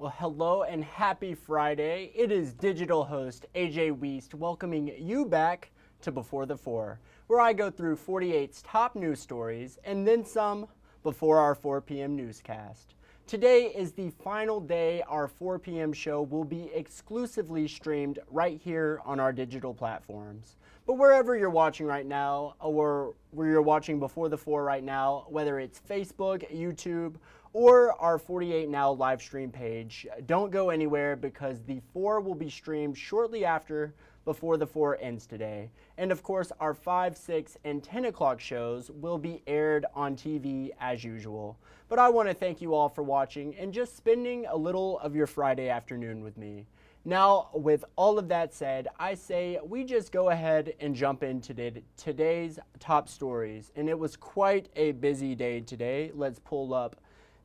Well, hello and happy Friday. It is digital host A.J. Wuest welcoming you back to Before the 4, where I go through 48's top news stories and then some before our 4 p.m. newscast. Today is the final day our 4 p.m. show will be exclusively streamed right here on our digital platforms. But wherever you're watching right now, or where you're watching Before the 4 right now, whether it's Facebook, YouTube, or our 48 Now live stream page, don't go anywhere because the 4 will be streamed shortly after Before the 4 ends today. And of course, our 5, 6, and 10 o'clock shows will be aired on TV as usual. But I want to thank you all for watching and just spending a little of your Friday afternoon with me. Now, with all of that said, I say we just go ahead and jump into today's top stories. And it was quite a busy day today. Let's pull up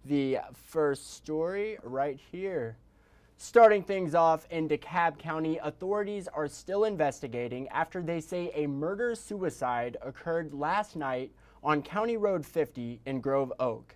the first story right here. Starting things off in DeKalb County, authorities are still investigating after they say a murder-suicide occurred last night on County Road 50 in Grove Oak.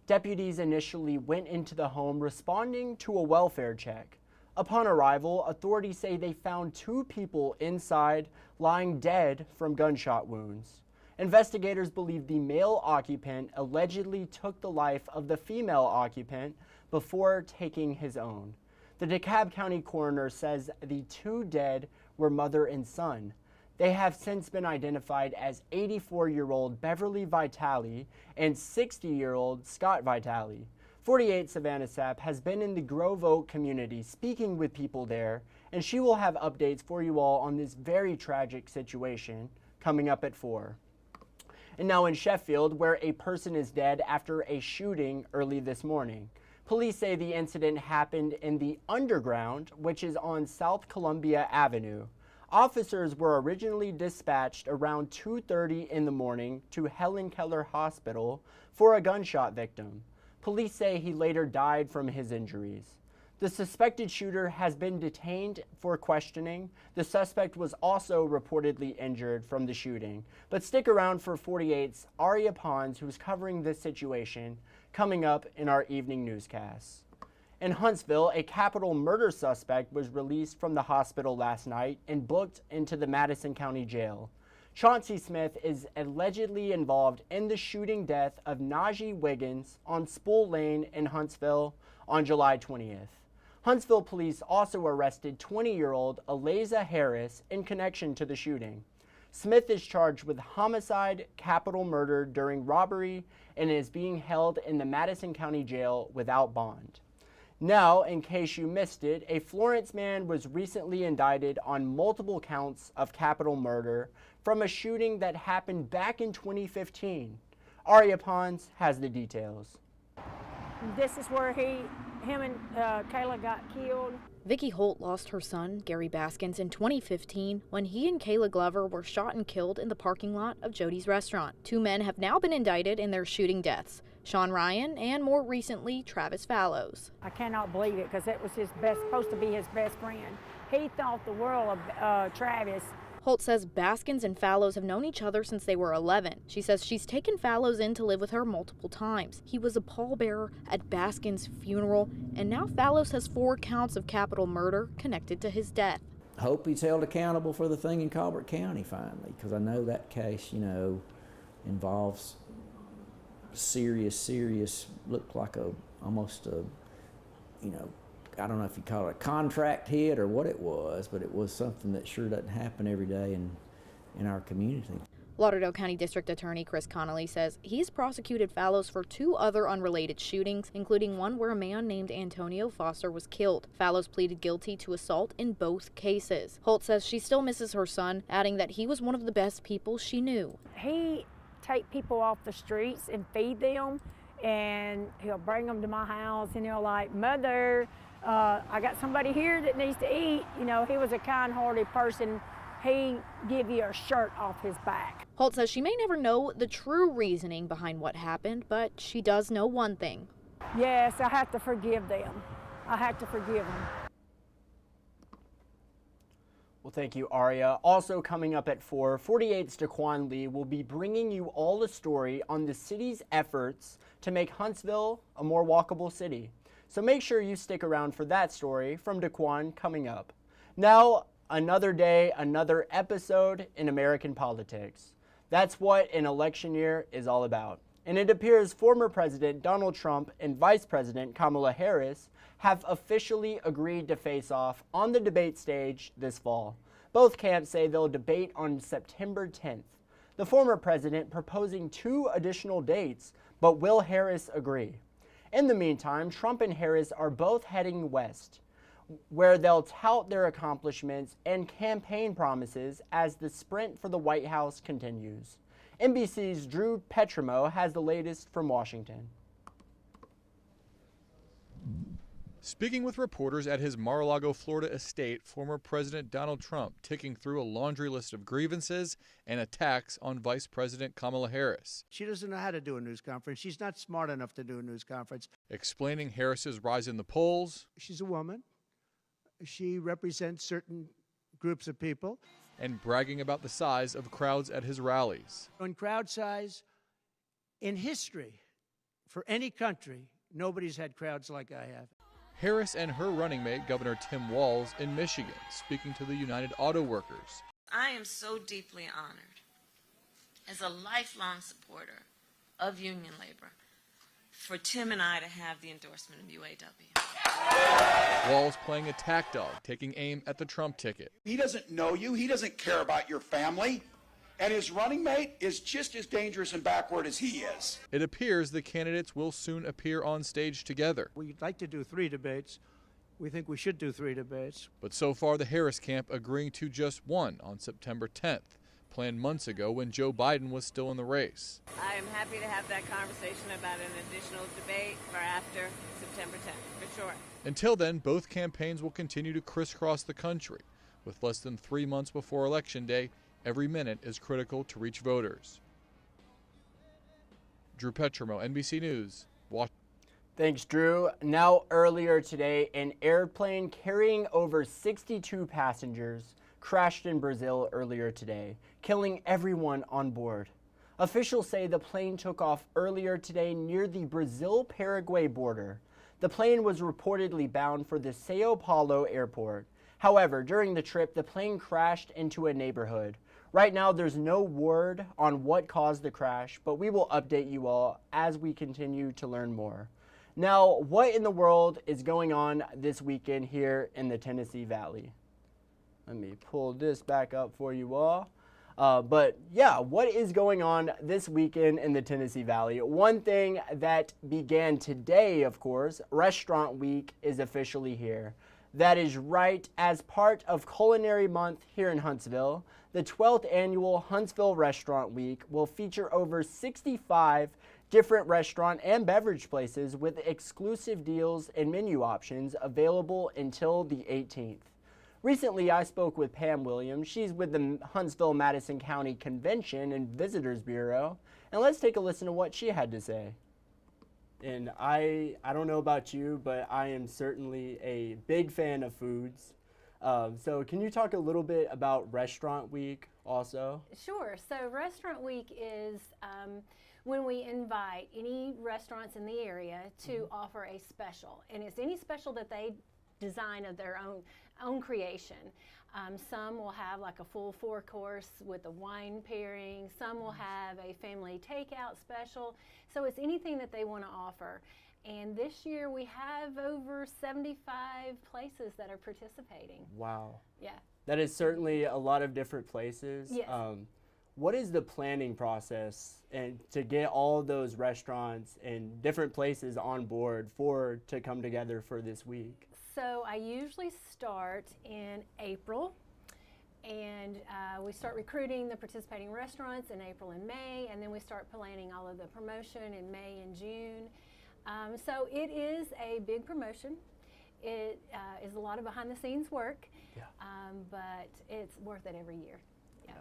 Deputies initially went into the home responding to a welfare check. Upon arrival, authorities say they found 2 people inside lying dead from gunshot wounds. Investigators believe the male occupant allegedly took the life of the female occupant before taking his own. The DeKalb County coroner says the 2 dead were mother and son. They have since been identified as 84-year-old Beverly Vitale and 60-year-old Scott Vitale. 48 Savannah Sapp has been in the Grove Oak community speaking with people there, and she will have updates for you all on this very tragic situation coming up at 4. And now in Sheffield, where a person is dead after a shooting early this morning. Police say the incident happened in the Underground, which is on South Columbia Avenue. Officers were originally dispatched around 2:30 in the morning to Helen Keller Hospital for a gunshot victim. Police say he later died from his injuries. The suspected shooter has been detained for questioning. The suspect was also reportedly injured from the shooting. But stick around for 48's Aria Pons, who's covering this situation, coming up in our evening newscasts. In Huntsville, a capital murder suspect was released from the hospital last night and booked into the Madison County Jail. Chauncey Smith is allegedly involved in the shooting death of Najee Wiggins on Spool Lane in Huntsville on July 20th. Huntsville police also arrested 20-year-old Eliza Harris in connection to the shooting. Smith is charged with homicide, capital murder during robbery, and is being held in the Madison County Jail without bond. Now, in case you missed it, a Florence man was recently indicted on multiple counts of capital murder from a shooting that happened back in 2015. Aria Pons has the details. This is where him and Kayla got killed. Vicki Holt lost her son, Gary Baskins, in 2015 when he and Kayla Glover were shot and killed in the parking lot of Jody's restaurant. 2 men have now been indicted in their shooting deaths, Sean Ryan and more recently Travis Fallows. I cannot believe it because it was supposed to be his best friend. He thought the world of Travis. Holt says Baskins and Fallows have known each other since they were 11. She says she's taken Fallows in to live with her multiple times. He was a pallbearer at Baskins' funeral, and now Fallows has 4 counts of capital murder connected to his death. Hope he's held accountable for the thing in Colbert County finally, because I know that case, involves serious, looked like almost a, I don't know if you call it a contract hit or what it was, but it was something that sure doesn't happen every day in our community. Lauderdale County District Attorney Chris Connolly says he's prosecuted Fallows for 2 other unrelated shootings, including one where a man named Antonio Foster was killed. Fallows pleaded guilty to assault in both cases. Holt says she still misses her son, adding that he was one of the best people she knew. He take people off the streets and feed them, and he'll bring them to my house, and he'll like, Mother, I got somebody here that needs to eat. He was a kind-hearted person. He give you a shirt off his back. Holt says she may never know the true reasoning behind what happened, but she does know one thing. Yes, I have to forgive them. I have to forgive them. Well, thank you, Aria. Also coming up at 4, 48's Daquan Lee will be bringing you all the story on the city's efforts to make Huntsville a more walkable city. So make sure you stick around for that story from Daquan coming up. Now, another day, another episode in American politics. That's what an election year is all about. And it appears former President Donald Trump and Vice President Kamala Harris have officially agreed to face off on the debate stage this fall. Both camps say they'll debate on September 10th. The former president proposing 2 additional dates, but will Harris agree? In the meantime, Trump and Harris are both heading west, where they'll tout their accomplishments and campaign promises as the sprint for the White House continues. NBC's Drew Petrimo has the latest from Washington. Speaking with reporters at his Mar-a-Lago, Florida estate, former President Donald Trump ticking through a laundry list of grievances and attacks on Vice President Kamala Harris. She doesn't know how to do a news conference. She's not smart enough to do a news conference. Explaining Harris's rise in the polls. She's a woman. She represents certain groups of people. And bragging about the size of crowds at his rallies. On crowd size, in history, for any country, nobody's had crowds like I have. Harris and her running mate, Governor Tim Walz, in Michigan, speaking to the United Auto Workers. I am so deeply honored, as a lifelong supporter of union labor, for Tim and I to have the endorsement of UAW. Walz playing attack dog, taking aim at the Trump ticket. He doesn't know you. He doesn't care about your family. And his running mate is just as dangerous and backward as he is. It appears the candidates will soon appear on stage together. We'd like to do 3 debates. We think we should do 3 debates. But so far, the Harris camp agreeing to just one on September 10th, planned months ago when Joe Biden was still in the race. I am happy to have that conversation about an additional debate for after September 10th, for sure. Until then, both campaigns will continue to crisscross the country. With less than 3 months before Election Day, every minute is critical to reach voters. Drew Petrimo, NBC News, Washington. Thanks, Drew. Now, earlier today, an airplane carrying over 62 passengers crashed in Brazil earlier today, killing everyone on board. Officials say the plane took off earlier today near the Brazil-Paraguay border. The plane was reportedly bound for the Sao Paulo airport. However, during the trip, the plane crashed into a neighborhood. Right now, there's no word on what caused the crash, but we will update you all as we continue to learn more. Now, what in the world is going on this weekend here in the Tennessee Valley? Let me pull this back up for you all. But yeah, what is going on this weekend in the Tennessee Valley? One thing that began today, of course, Restaurant Week is officially here. That is right, as part of Culinary Month here in Huntsville, the 12th annual Huntsville Restaurant Week will feature over 65 different restaurant and beverage places with exclusive deals and menu options available until the 18th. Recently, I spoke with Pam Williams. She's with the Huntsville-Madison County Convention and Visitors Bureau, and let's take a listen to what she had to say. And I don't know about you, but I am certainly a big fan of foods. So can you talk a little bit about Restaurant Week also? Sure. So Restaurant Week is when we invite any restaurants in the area to offer a special. And it's any special that they design of their own creation. Some will have like a full 4-course with a wine pairing. Some will have a family takeout special. So it's anything that they want to offer. And this year we have over 75 places that are participating. Wow. Yeah. That is certainly a lot of different places. Yes. What is the planning process and to get all of those restaurants and different places on board to come together for this week? So I usually start in April, and we start recruiting the participating restaurants in April and May, and then we start planning all of the promotion in May and June. So it is a big promotion. It is a lot of behind the scenes work, Yeah. but it's worth it every year. Yeah.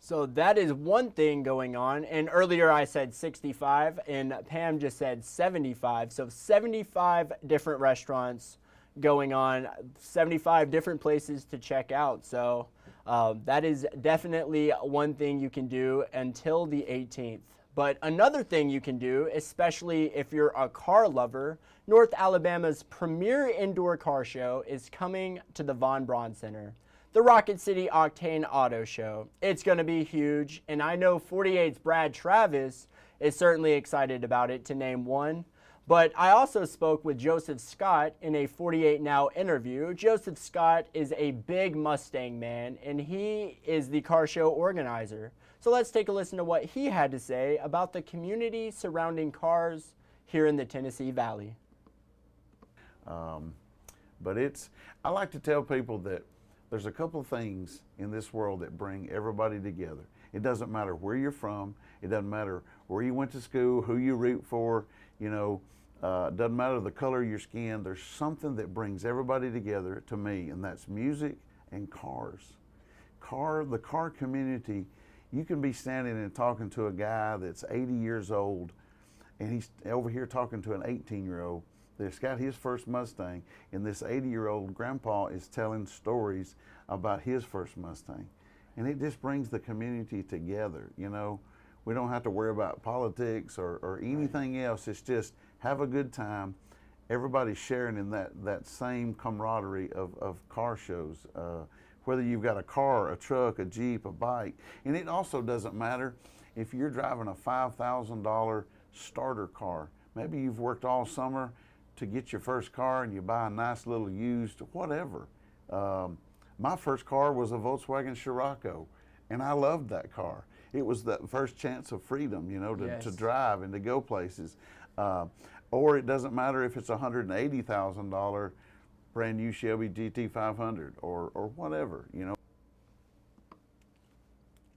So that is one thing going on, and earlier I said 65 and Pam just said 75, so 75 different restaurants going on, 75 different places to check out. So that is definitely one thing you can do until the 18th. But another thing you can do, especially if you're a car lover, North Alabama's premier indoor car show is coming to the Von Braun Center. The Rocket City Octane Auto Show. It's going to be huge, and I know 48's Brad Travis is certainly excited about it, to name one. But I also spoke with Joseph Scott in a 48 Now interview. Joseph Scott is a big Mustang man, and he is the car show organizer. So let's take a listen to what he had to say about the community surrounding cars here in the Tennessee Valley. I like to tell people that there's a couple of things in this world that bring everybody together. It doesn't matter where you're from. It doesn't matter where you went to school, who you root for, doesn't matter the color of your skin. There's something that brings everybody together to me, and that's music and cars. The car community, you can be standing and talking to a guy that's 80 years old, and he's over here talking to an 18-year-old that's got his first Mustang, and this 80-year-old grandpa is telling stories about his first Mustang. And it just brings the community together, We don't have to worry about politics or anything else. It's just have a good time. Everybody's sharing in that same camaraderie of car shows, whether you've got a car, a truck, a Jeep, a bike. And it also doesn't matter if you're driving a $5,000 starter car. Maybe you've worked all summer to get your first car and you buy a nice little used whatever. My first car was a Volkswagen Scirocco, and I loved that car. It was the first chance of freedom, to drive and to go places. Or it doesn't matter if it's a $180,000 brand new Shelby GT500 or whatever,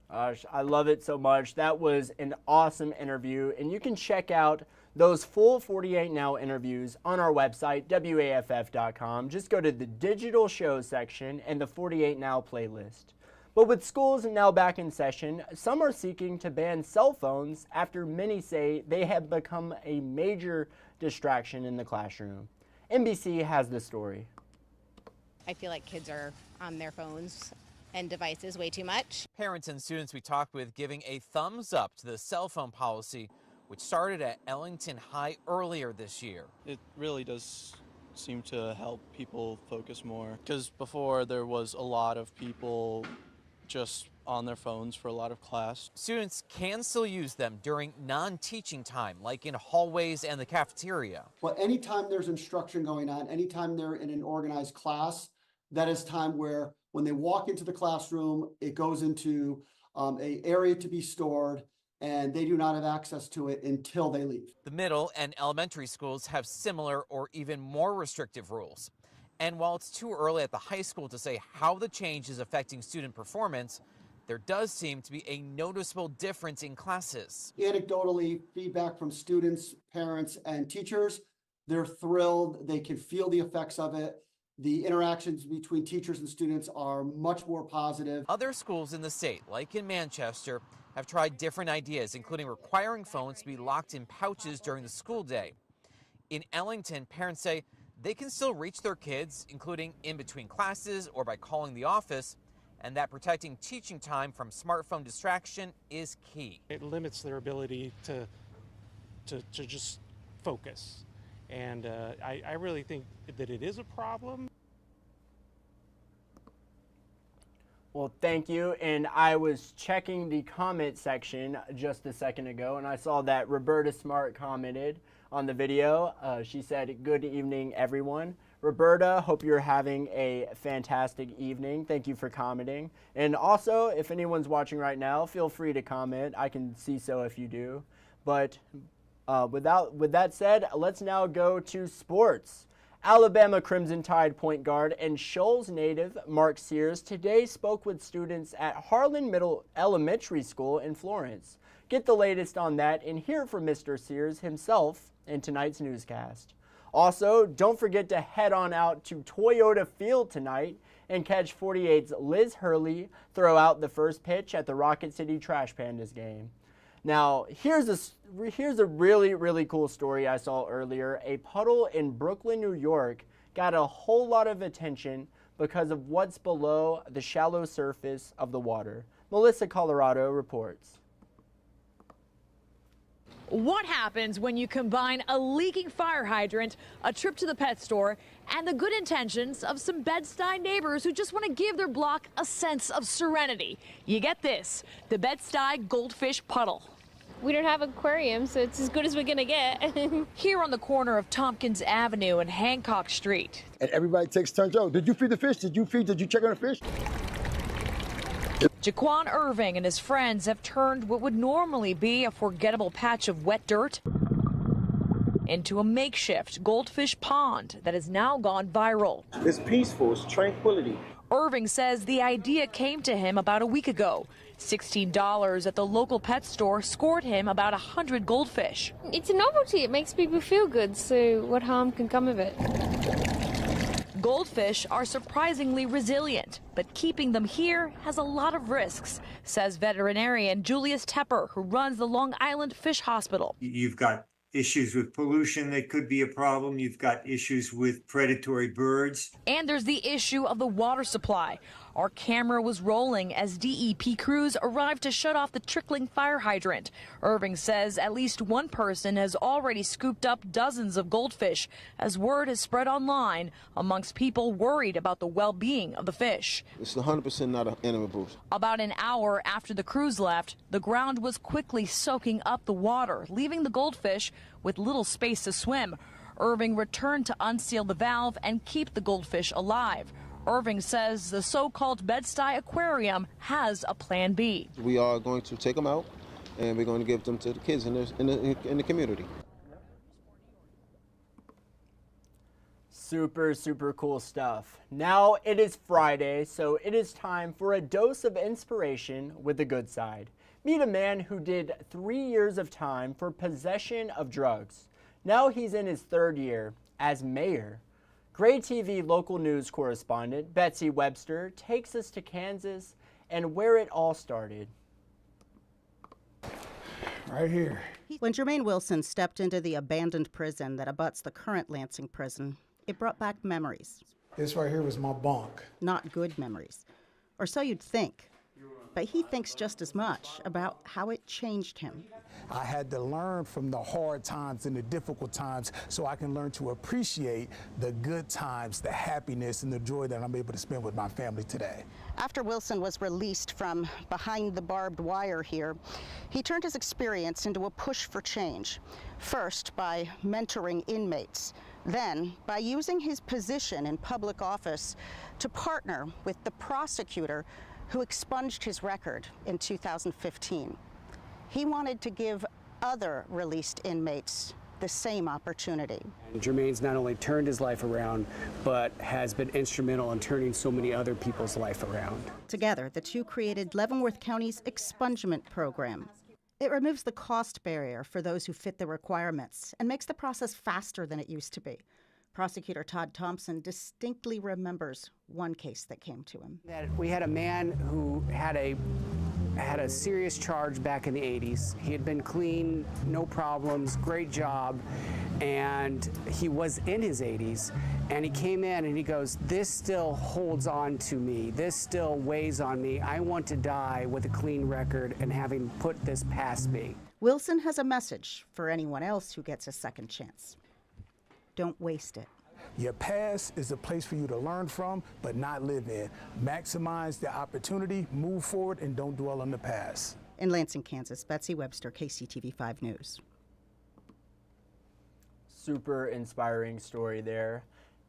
I love it so much. That was an awesome interview, and you can check out those full 48 Now interviews on our website, WAFF.com. Just go to the digital shows section and the 48 Now playlist. But with schools now back in session, some are seeking to ban cell phones after many say they have become a major distraction in the classroom. NBC has the story. I feel like kids are on their phones and devices way too much. Parents and students we talked with giving a thumbs up to the cell phone policy, which started at Ellington High earlier this year. It really does seem to help people focus more, because before there was a lot of people just on their phones for a lot of class. Students can still use them during non-teaching time, like in hallways and the cafeteria. But anytime there's instruction going on, anytime they're in an organized class, that is time where when they walk into the classroom, it goes into an area to be stored, and they do not have access to it until they leave. The middle and elementary schools have similar or even more restrictive rules. And while it's too early at the high school to say how the change is affecting student performance, there does seem to be a noticeable difference in classes. Anecdotally, feedback from students, parents, and teachers, they're thrilled. They can feel the effects of it. The interactions between teachers and students are much more positive. Other schools in the state, like in Manchester, have tried different ideas, including requiring phones to be locked in pouches during the school day. In Ellington, parents say they can still reach their kids, including in between classes or by calling the office, and that protecting teaching time from smartphone distraction is key. It limits their ability to just focus. And I really think that it is a problem. Well, thank you. And I was checking the comment section just a second ago, and I saw that Roberta Smart commented on the video. She said, "Good evening, everyone." Roberta, hope you're having a fantastic evening. Thank you for commenting. And also, if anyone's watching right now, feel free to comment. I can see so if you do. But with that said, let's now go to sports. Alabama Crimson Tide point guard and Shoals native Mark Sears today spoke with students at Harlan Middle Elementary School in Florence. Get the latest on that and hear from Mr. Sears himself in tonight's newscast. Also, don't forget to head on out to Toyota Field tonight and catch 48's Liz Hurley throw out the first pitch at the Rocket City Trash Pandas game. Now, here's a really, really cool story I saw earlier. A puddle in Brooklyn, New York got a whole lot of attention because of what's below the shallow surface of the water. Melissa Colorado reports. What happens when you combine a leaking fire hydrant, a trip to the pet store, and the good intentions of some Bed-Stuy neighbors who just want to give their block a sense of serenity? You get this, the Bed-Stuy goldfish puddle. We don't have an aquarium, so it's as good as we're gonna get. Here on the corner of Tompkins Avenue and Hancock Street. And everybody takes turns. Oh, did you feed the fish? Did you check on the fish? Jaquan Irving and his friends have turned what would normally be a forgettable patch of wet dirt into a makeshift goldfish pond that has now gone viral. It's peaceful, it's tranquility. Irving says the idea came to him about a week ago. $16 at the local pet store scored him about 100 goldfish. It's a novelty. It makes people feel good, so what harm can come of it? Goldfish are surprisingly resilient, but keeping them here has a lot of risks, says veterinarian Julius Tepper, who runs the Long Island Fish Hospital. You've got issues with pollution that could be a problem. You've got issues with predatory birds. And there's the issue of the water supply. Our camera was rolling as DEP crews arrived to shut off the trickling fire hydrant. Irving says at least one person has already scooped up dozens of goldfish as word has spread online amongst people worried about the well-being of the fish. It's 100% not an animal boost. About an hour after the crews left, the ground was quickly soaking up the water, leaving the goldfish with little space to swim. Irving returned to unseal the valve and keep the goldfish alive. Irving says the so-called Bed-Stuy aquarium has a plan B. We are going to take them out, and we're going to give them to the kids in the community. Super cool stuff. Now it is Friday, so it is time for a dose of inspiration with the good side. Meet a man who did 3 years of time for possession of drugs. Now he's in his third year as mayor. Gray TV local news correspondent Betsy Webster takes us to Kansas and where it all started. Right here. When Jermaine Wilson stepped into the abandoned prison that abuts the current Lansing prison, it brought back memories. This right here was my bunk. Not good memories. Or so you'd think. But he thinks just as much about how it changed him. I had to learn from the hard times and the difficult times so I can learn to appreciate the good times, the happiness and the joy that I'm able to spend with my family today. After Wilson was released from behind the barbed wire here, he turned his experience into a push for change. First, by mentoring inmates. Then, by using his position in public office to partner with the prosecutor who expunged his record in 2015. He wanted to give other released inmates the same opportunity. Jermaine's not only turned his life around, but has been instrumental in turning so many other people's life around. Together, the two created Leavenworth County's expungement program. It removes the cost barrier for those who fit the requirements and makes the process faster than it used to be. Prosecutor Todd Thompson distinctly remembers one case that came to him. We had a man who had a serious charge back in the 80s. He had been clean, no problems, great job, and he was in his 80s. And he came in and he goes, "This still holds on to me. This still weighs on me. I want to die with a clean record and having put this past me." Wilson has a message for anyone else who gets a second chance. Don't waste it. Your past is a place for you to learn from, but not live in. Maximize the opportunity, move forward, and don't dwell on the past. In Lansing, Kansas, Betsy Webster, KCTV5 News. Super inspiring story there.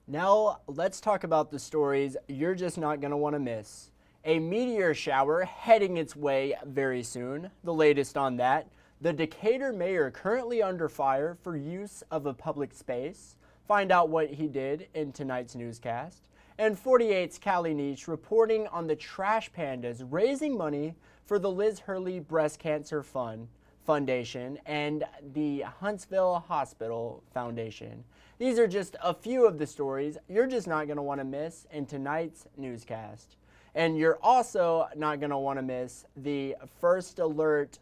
Now let's talk about the stories you're just not going to want to miss. A meteor shower heading its way very soon. The latest on that. The Decatur mayor currently under fire for use of a public space. Find out what he did in tonight's newscast. And 48's Callie Neach reporting on the Trash Pandas raising money for the Liz Hurley Breast Cancer Foundation and the Huntsville Hospital Foundation. These are just a few of the stories you're just not going to want to miss in tonight's newscast. And you're also not going to want to miss the First Alert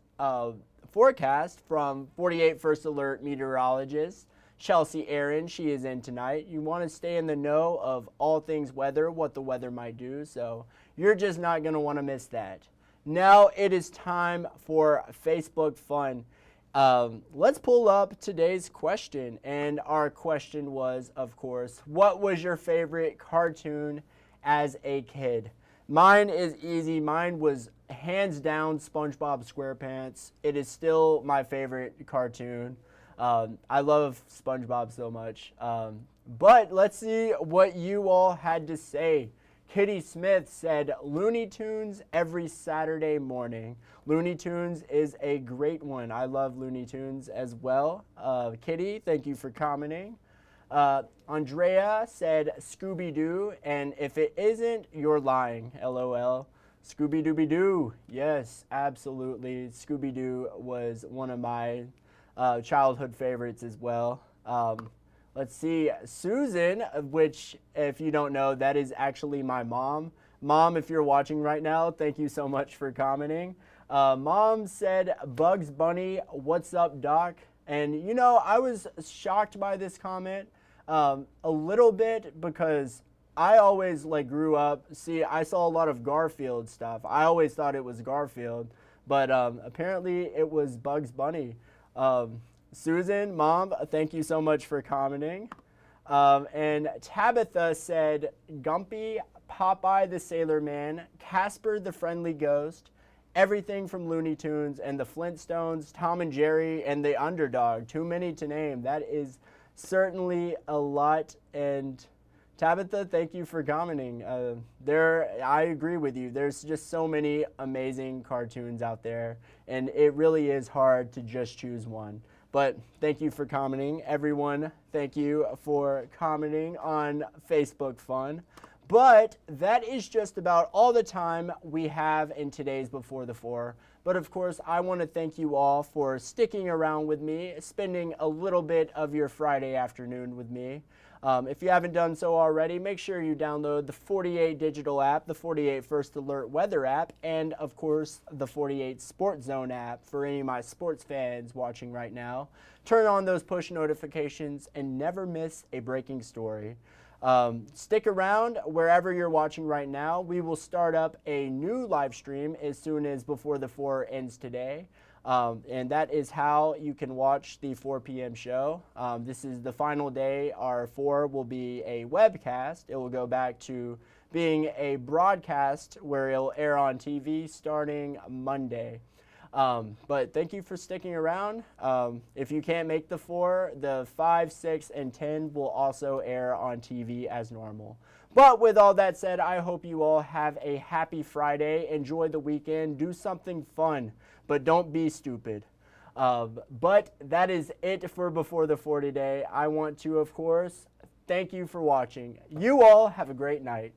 forecast from 48 First Alert meteorologist Chelsea Aaron. She is in tonight. You want to stay in the know of all things weather, what the weather might do, so you're just not going to want to miss that. Now it is time for Facebook fun. Let's pull up today's question. And our question was, of course, what was your favorite cartoon as a kid? Mine is easy. Mine was hands down SpongeBob SquarePants. It is still my favorite cartoon. I love SpongeBob so much. But let's see what you all had to say. Kitty Smith said Looney Tunes every Saturday morning. Looney Tunes is a great one. I love Looney Tunes as well. Kitty, thank you for commenting. Andrea said Scooby-Doo, and if it isn't, you're lying, LOL. Scooby-Dooby-Doo, yes, absolutely. Scooby-Doo was one of my childhood favorites as well. Let's see, Susan, which if you don't know, that is actually my mom. Mom, if you're watching right now, thank you so much for commenting. Mom said, Bugs Bunny, what's up, Doc? And you know, I was shocked by this comment a little bit because I always grew up, I saw a lot of Garfield stuff. I always thought it was Garfield, but apparently it was Bugs Bunny. Susan, Mom, thank you so much for commenting. And Tabitha said, Gumpy, Popeye the Sailor Man, Casper the Friendly Ghost, everything from Looney Tunes and the Flintstones, Tom and Jerry, and the Underdog. Too many to name. That is certainly a lot. And Tabitha, thank you for commenting. I agree with you. There's just so many amazing cartoons out there, and it really is hard to just choose one. But thank you for commenting. Everyone, thank you for commenting on Facebook Fun. But that is just about all the time we have in today's Before the Four. But of course, I want to thank you all for sticking around with me, spending a little bit of your Friday afternoon with me. If you haven't done so already, make sure you download the 48 Digital app, the 48 First Alert Weather app, and of course the 48 Sports Zone app for any of my sports fans watching right now. Turn on those push notifications and never miss a breaking story. Stick around wherever you're watching right now. We will start up a new live stream as soon as Before the 4 ends today. And that is how you can watch the 4 p.m. show. This is the final day. Our 4 will be a webcast. It will go back to being a broadcast where it'll air on TV starting Monday. But thank you for sticking around. If you can't make the 4, the 5, 6, and 10 will also air on TV as normal. But with all that said, I hope you all have a happy Friday. Enjoy the weekend. Do something fun, but don't be stupid. But that is it for Before the 4 today. I want to, of course, thank you for watching. You all have a great night.